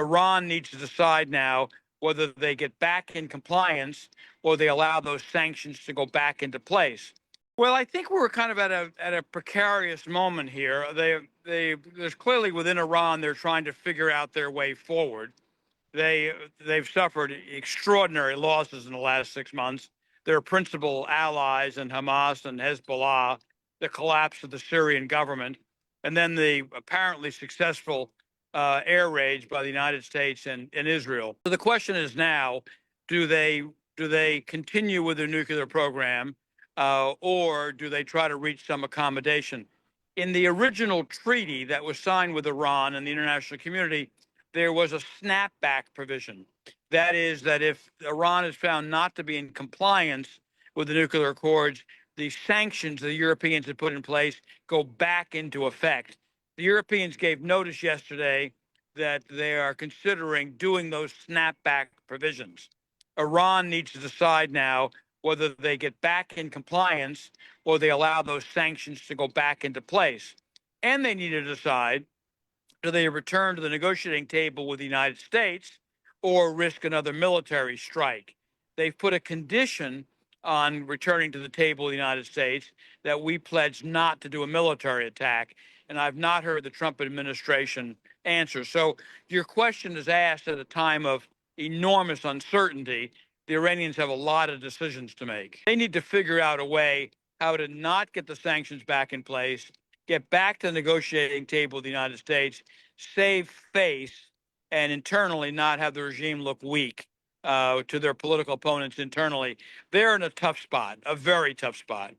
Iran needs to decide now whether they get back in compliance or they allow those sanctions to go back into place. Well, I think we're kind of at a precarious moment here. There's clearly within Iran they're trying to figure out their way forward. They've suffered extraordinary losses in the last 6 months. Their principal allies in Hamas and Hezbollah, the collapse of the Syrian government, and then the apparently successful air raids by the United States and Israel. So the question is now: do they continue with their nuclear program, or do they try to reach some accommodation? In the original treaty that was signed with Iran and the international community, there was a snapback provision. That is, that if Iran is found not to be in compliance with the nuclear accords, the sanctions the Europeans had put in place go back into effect. The Europeans gave notice yesterday that they are considering doing those snapback provisions. Iran needs to decide now whether they get back in compliance or they allow those sanctions to go back into place. And they need to decide, do they return to the negotiating table with the United States or risk another military strike? They've put a condition on returning to the table of the United States that we pledge not to do a military attack. And I've not heard the Trump administration answer. So your question is asked at a time of enormous uncertainty. The Iranians have a lot of decisions to make. They need to figure out a way how to not get the sanctions back in place, get back to the negotiating table of the United States, save face, and internally not have the regime look weak to their political opponents internally. They're in a tough spot, a very tough spot.